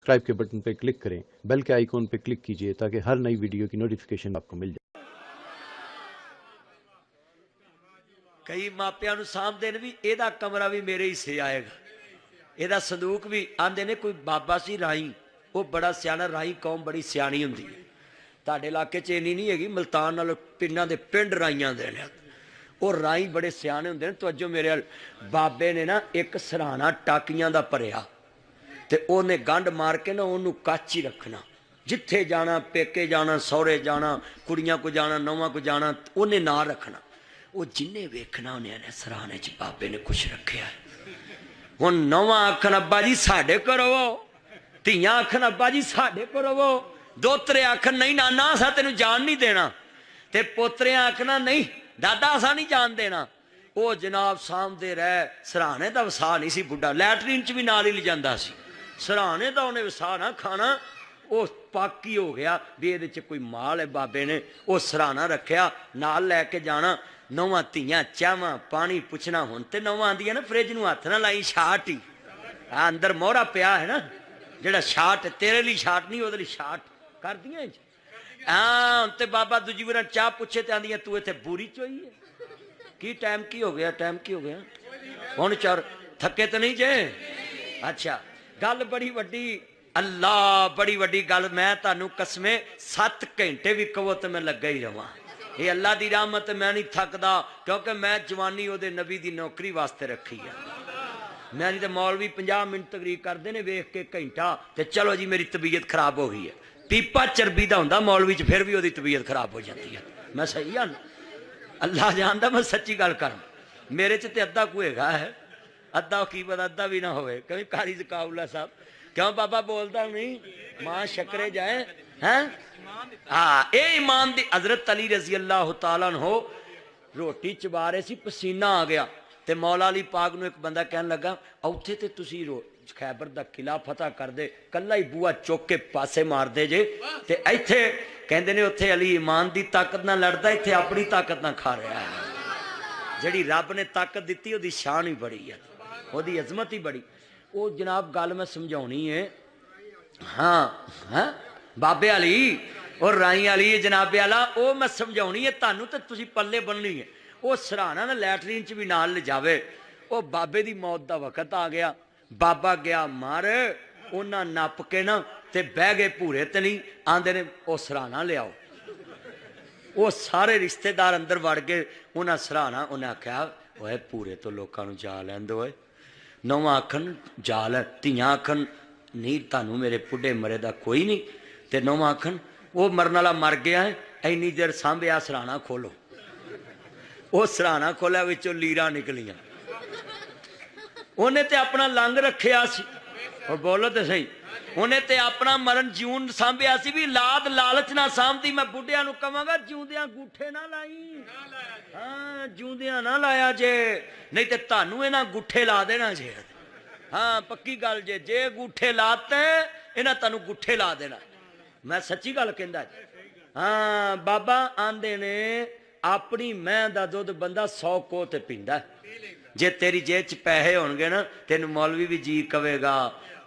Subscribe के button पर click करें, बेल के आइकॉन पर क्लिक कीजिए ताकि हर नई वीडियो की नोटिफिकेशन आपको मिल जाए। कई मापिया सामते ने भी एदा कमरा भी मेरे हिस्से आएगा, एदा संदूक भी आंदे ने। कोई बाबा सी राई, वो बड़ा सियाना, राई कौम बड़ी सियानी हुंदी है। तुहाडे इलाके च इन्नी नहीं हैगी, मुल्तान नाल पिंडां दे पिंड राइयां दे ने, वो राई बड़े सियाने हुंदे ने। तवज्जो मेरे अल, बाबे ने ना एक सराहना टाकियां दा भरिया ते ओने गंढ मार के ना ओनू कच्च ही रखना। जिथे जाना, पेके जाना, सौरे जाना, कुड़ियां को जाना, नौवां को जाना, उन्हें ना रखना। वो जिन्हें वेखना उन्हें सराहने च बाबे ने कुछ रखा है। हुण नौवां आखन अब्बा जी साडे को रवो, धियां आखन अब्बा जी साडे को रवो, दोतरे आखन नहीं नाना असा तेनू जान नहीं देना, ते पोतरे आखना नहीं दादा असा नहीं जान देना। वो जनाब सामते रह, सराहने का वसा नहीं सी बुढ़ा, लैटरीन च भी नाल ही ले जांदा सी। सराहने का उन्हें वसा ना खाना, वो पाकी हो गया भी ये कोई माल है। बाबे ने वो सराहना रखा, नाल लैके जाना। नौवां धियां चाहवा पानी पुछना। हुण ते नौवां आंदियां ना फ्रिज नूं हत्थ ना लाई, छाट ही अंदर मोहरा पिया है ना, जिहड़ा छाट तेरे लिए छाट नहीं, वो छाट कर दियां। हाँ ते बाबा दूजी बार चाह पुछे तो आंदियां तू इत्थे बूरी चोई है की? टाइम की हो गया, टाइम की हो गया? हुण चर थके तो नहीं जे? अच्छा गल बड़ी वड्डी, अल्लाह बड़ी वड्डी गल। मैं तुहानू कसमे 7 घंटे भी कहो तो मैं लगा ही रवां। ये अल्लाह की रहमत, मैं नहीं थकदा, क्योंकि मैं जवानी वो नबी की नौकरी वास्ते रखी है। मैं नहीं तो मौलवी 50 मिनट तकरीर करते हैं, वेख के घंटा तो चलो जी मेरी तबीयत खराब हो गई है। पीपा चरबी का होंदा मौलवी च, फिर भी वो तबीयत खराब हो जाती है। मैं सही हाँ, अल्लाह जानता मैं सच्ची गल कर। मेरे च तो अद्धा कोई है, अद्धा की पता अद्धा भी ना होवे। कभी कारी जकाउल्ला साहब क्यों बाबा बोलता नहीं, मां शक्रे जाए हैं। हाँ ये ईमान दी। हजरत अली रजी अल्लाह तआला अन्हु रोटी चबा रहे सी, पसीना आ गया ते मौला अली पाक नूं एक बंदा कहन लगा उत्थे ते तुसी खैबर दा किला फतह कर दे, कल्ला ही बूआ चुक के पासे मार दे जे, ते इत्थे कहंदे ने उत्थे अली ईमान दी ताकत नाल लड़दा, इत्थे अपनी ताकत नाल खा रहा है। जिहड़ी रब ने ताकत दित्ती ओदी शान ही बड़ी है, ओदी अजमत ही बड़ी। वो जनाब गल मैं समझाउणी है। हाँ हाँ बाबे अली और राई अली जनाबे आला, वो मैं समझाउणी है तुहानू ते तुसीं पल्ले बननी है। वो सराहना ना लैटरीन च भी नाल ले जावे। वो बाबे दी मौत दा वक्त आ गया, बाबा गया मर, उन्हां नप के ना ते बह गए भूरे ते नहीं आंदे ने वो सराहना लियाओ। वो सारे रिश्तेदार अंदर वड़ गए, उन्हें सराहना, उन्हें आख्या ओए पूरे तो लोगों को जा लैन दो। नौवां आखन जा लै, धियां आखन नहीं तुहानू मेरे बुढ़े मरे दा कोई नहीं, ते नौवां आखन वो मरन वाला मर गया है, इन्नी देर सांभिया सराहना खोलो। वो सराहना खोलिया, विचों लीरां निकलियां। उन्हें ते अपना लंग रखिया सी, और बोलो तो सही, उन्हें ते अपना मरण जीवन सांभिया सी भी लाद लालच ना सांभदी। मैं बुढ़िया नूं कहांगा जिउंदियां गुठे ना लाई, हाँ जिउंदियां ना लाया जे, नहीं तो तुहानू इन्हां गुठे ला देना जे। हाँ पक्की गल जे, जे गुठे लाते इन्हां तुहानू गुठे ला देना। मैं सच्ची गल कहंदा। हाँ बाबा आंदे ने अपनी मैं दा दुध बंदा 100 कोह ते पींदा। जे तेरी जेब च पैसे होणगे ना तेन मौलवी भी जी कवेगा,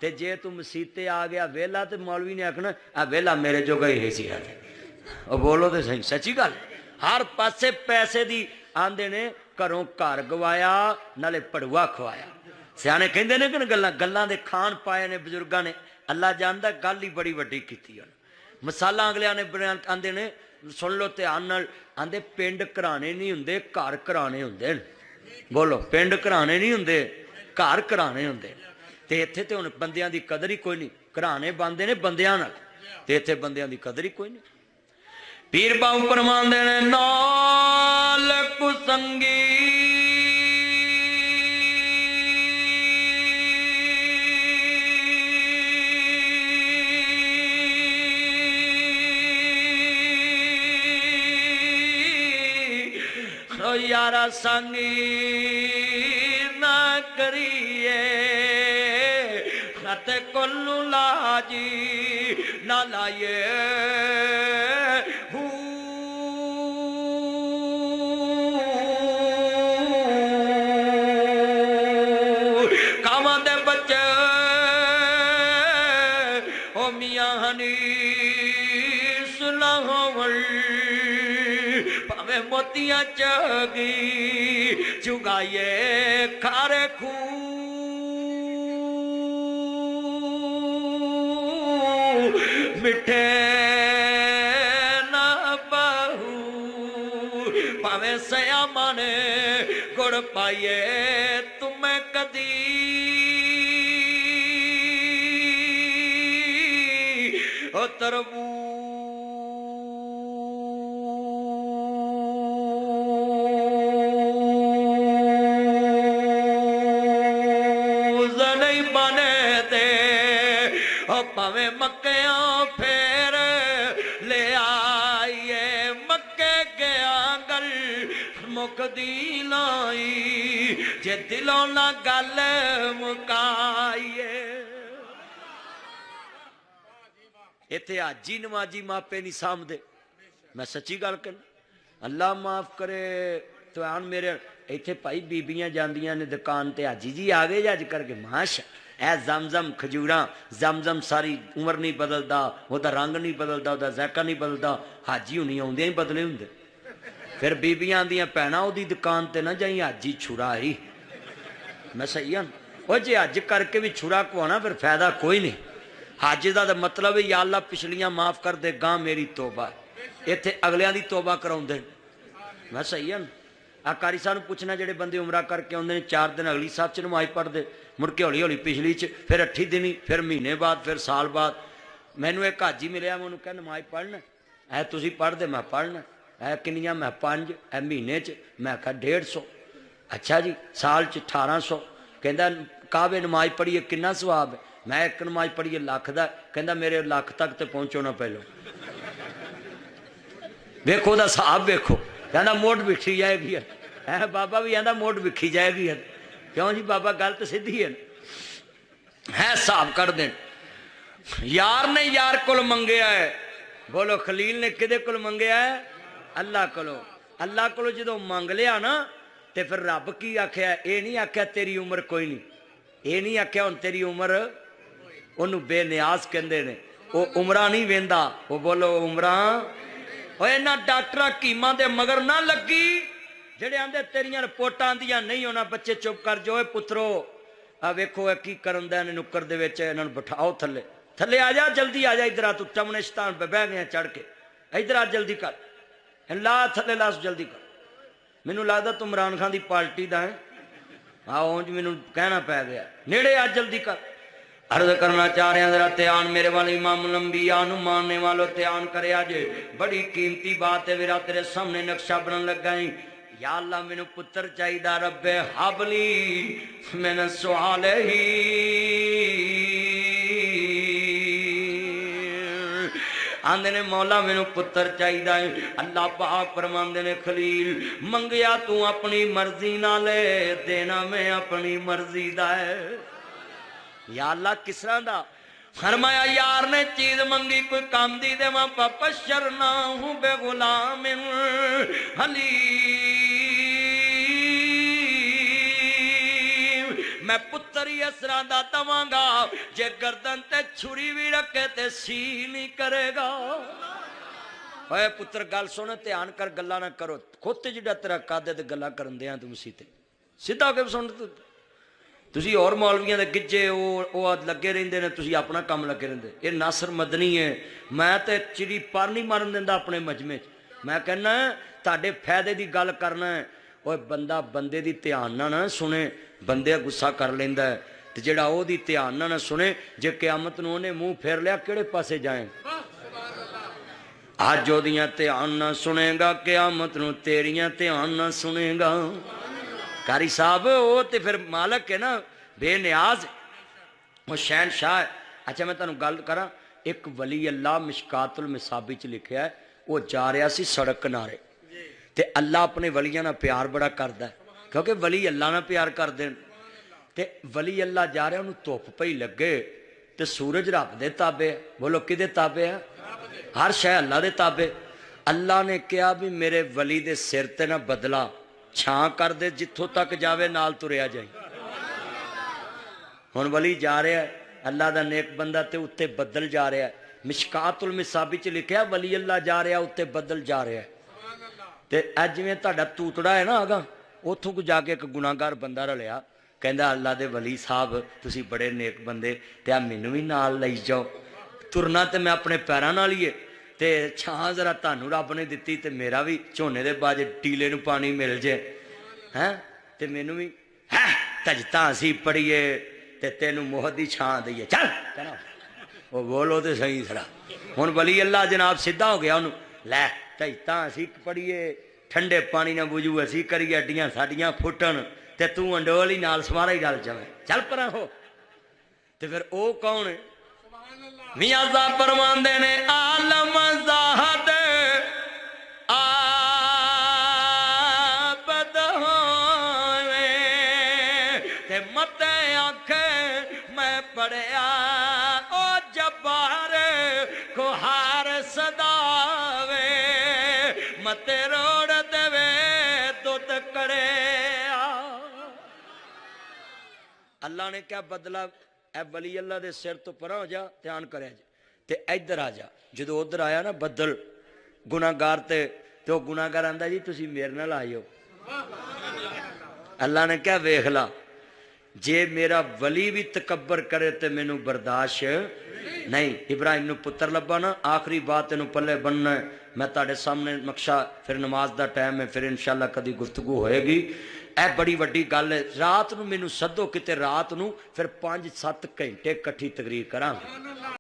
ते जे तू मसीते आ गया वेला तो मौलवी ने आखना आ वेला मेरे जोगा ही सी। और बोलो तो सही, सच्ची गल। हर पासे पैसे दी आंदे ने, घरों घर गवाया नाले पड़ुआ खवाया। सियाने कहंदे ने कि गल्लां गल्लां दे खान पाए ने बजुर्गां ने, अल्लाह जानदा गल ही बड़ी वड्डी कीती है। मिसालां अगलियां ने बयान आंदे ने, सुन लो ध्यान नाल, आंदे पिंड घराने नहीं हुंदे, घर घराने हुंदे। बोलो पिंड घराने नहीं हुंदे, घर घराने हुंदे। ते इत्थे ते हुण बंदियां दी कदर ही कोई नहीं, घराने बनदे ने बंदियां नाल, ते इत्थे बंदियां दी कदर ही कोई नहीं। पीर बाबू फरमांदे ने नाल कुसंगी यारा संगी ना करिए, नत कोलू लाजी ना लाइए। कावां दे बच्चे ओ मियां हनीस लाहौर भावे मोतियां चगी चुगाइए खारे खू मिठे ना बहू भावे सयामा ने गुड़ पाइए तुम्हें कदी ओ तरबूज नहीं बने थे ओ भावे मक्कियां फेर ले आइए मक्के गया गल मुकदी लाई जे दिलों ना गल मुकाइए इत्थे हाजी नमाजी मापे नहीं सामदे मैं सच्ची गल कर अल्लाह माफ करे तो आन मेरे इत्थे भाई बीबियां जांदियां ने दुकान ते हाजी जी आ गए अज करके माशा ए जमजम खजूरा जमजम सारी उम्र नहीं बदलता वह रंग नहीं बदलता वह ज़ायका नहीं बदलता हाजी हुनी आउंदे ही बदले हुंदे फिर बीबियां आंदियां भैणा ओहदी दुकान ते ना जाई हाजी छुरा ही मैं सही हाँ वो जे हज करके भी छुरा खवाना फिर फायदा कोई नहीं हज का तो मतलब है या अल्लाह पिछलियां माफ कर दे गां मेरी तोबा इत्थे अगलियां दी तोबा कराउंदे मैं सही हाँ आ कारी साहब पूछना जेडे बंदे उमरा करके आउंदे ने 4 दिन अगली साहब च नमाज पढ़ते मुड़ के हौली हौली पिछली च फिर 8 दिन फिर महीने बाद फिर साल बाद मैनू एक हाजी मिलिया मैं उन्होंने कहा नमाज पढ़ना ऐ तुसी पढ़ते मैं पढ़ना ऐ किनियां मैं 5 ऐ महीने च मैं कहा 150 अच्छा जी साल च 1800 कहता कावे नमाज पढ़िए किन्ना सवाब है मैं एक नमाज पढ़िए लख का कहता मेरे लख तक तो पहुँचो ना पहलो वेखो दा हिसाब वेखो कहता मोट विखी जाएगी है बाबा भी कहता मोट विखी जाएगी है क्यों जी बाबा गल तो सीधी है हिसाब कर दें यार ने यार को मंगया है बोलो खलील ने किदे को मंगया है अल्लाह को जो मंग लिया ना तो फिर रब की आख्या ये नहीं आख्या तेरी उम्र कोई नहीं ये नहीं आख्या हुण तेरी उम्र ओनू बेनियाज कहते ने वो उमरा नहीं वेंदा वो बोलो उमरा इन्हां डॉक्टर हकीमां दे मगर ना लगी जेड़े आंदे तेरियां रिपोर्टां आंदियां नहीं होना बच्चे चुप कर जो पुत्रो आ वेखो की करन दा इन्हां नुक्कर दे विच इन्हां नूं बिठाओ थल्ले थल्ले आ जा जल्दी आ जा इधर आ तू टमने शैतान पे बह गया चढ़ के इधर आ जल्दी कर ला थल्ले ला जल्दी कर मैनूं लगदा तू इमरान खान दी पार्टी दा है हाँ उंज मैनूं कहना पै गया नेड़े आ जल्दी कर अर्ज करना चाह रहे हैं जरा ध्यान मेरे वाले इमाम लंबिया मानने वालों ध्यान करे जे बड़ी कीमती बात है मेरा तेरे सामने नक्शा बनन लगा ही या अल्लाह मैनू पुत्र चाहिए रब्बे हाबली मैंने सवाल ही आंदे ने मौला मैनू पुत्र चाहिए अल्लाह पाक फरमांदे ने खलील मंगया तू अपनी मर्जी नाल देना मैं अपनी मर्जी दा है या अल्लाह किस तरह दा फरमाया यार ने चीज मंगी कोई काम दी दे मैं पापा शरना हूं बेगुलाम हलीम मैं पुत्र ही असरा दा दवांगा जे गर्दन ते छुरी भी रखे ते सी नहीं करेगा ओए पुत्र गल सुन ध्यान कर गल्ला ना करो खुद जिहड़ा तेरा कादे ते गल्ला करन दियां तू मसीह ते सीधा के सुन तुसी और मौलवियों के गिज्जे वो लगे रहिंदे ने तुसी अपना काम लगे रहिंदे ये नासर मदनी है मैं तो चिड़ी पर नहीं मारन दिंदा अपने मजमे मैं कहना ताडे फायदे की गल करना है और बंदा बंदे दी ध्यान ना सुने बंदे गुस्सा कर लेंदा है ते जेड़ा ओहदी ध्यान ना सुने जे क़यामत नूं ओहने मुंह फेर लिया किहड़े पासे जाए अज ओहदियां ध्यान ना सुनेगा क़यामत नूं तेरियां ध्यान ना सुनेगा कारी साहब वो तो फिर मालक है ना बेनियाज वो शहनशाह है अच्छा मैं तुहानूं गल करा एक वली अल्लाह मिशकातुल मिसाबी च लिखिया है वो जा रहा सी सड़क किनारे ते अल्लाह अपने वलियां नाल प्यार बड़ा करदा है क्योंकि वली अल्लाह नाल प्यार करदे ते वली अल्लाह जा रहा उन्होंने धुप पई लगे ते सूरज रब दे ताबे बोलो किदे ताबे है हर शह अल्लाह दे ताबे अल्लाह ने कहा भी मेरे वली दे सिर ते ना बदला छां कर दे जिथों तक जावे नाल तुरिया जाए हुण वली जा रहा है अल्लाह दा नेक बंदा ते उत्ते बदल जा रहा है। मिशकातुल मिसाबी च लिखिया वली अल्लाह जा रहा उत्ते बदल जा रहा है। ते अज जिवें तुहाडा तूतड़ा है ना आगा उत्थों को जाके एक गुनाहगार बंदा रलिया कहंदा अल्लाह दे वली साहब तुसी बड़े नेक बंदे ते आ मैनू भी नाल लई जाओ। तुरना ते मैं अपने पैरां नाल ही है ते छां जरा तुहानू रब ने दित्ती ते मेरा भी झोने दे बाजे टीले नू पानी मिल जे हैं ते मैनू भी है तजता असी पढ़िए ते तेनू मोहत दी छां दईए चल कहना वो बोलो तो सही थोड़ा हुण वली अल्लाह जनाब सीधा हो गया उन्होंने लै तजता असी पढ़िए ठंडे पानी ना बुझू असी करिए अड्डियां साडियां फुटन ते तू अंडोल ही नाल सवारा ही डल जावे चल परा हो। ते फिर ओ कौन है मियां साहब फरमांदे ने आलम ज़ाहद आबद होवे ते मत आखे मैं पढ़िया ओ जब्बार को हार सदावे मत रोड़ देवे दुत करे। अल्लाह ने क्या बदला ए बली अल्लाह दे सिर तो परा हो जा ध्यान करे ते इधर आ जा। जो उधर आया ना बदल गुनाहगार ते वो गुनाहगार आंदा जी तुसी मेरे नाल आइयो। अल्लाह ने क्या वेख ला जे मेरा वली भी तकबर करे तो मैनू बर्दाश्त नहीं। इब्राहिम नू पुत्र लब्बा ना आखिरी बात तेनू पल्ले बनना है। मैं ताड़े सामने नक्शा फिर नमाज दा टाइम है फिर इंशाअल्लाह कदी गुफ्तगू होएगी। ए बड़ी वड्डी गल है। रात नू मैनू सदो किते रात नू फिर 5-7 घंटे कट्ठी तकरीर करांगे।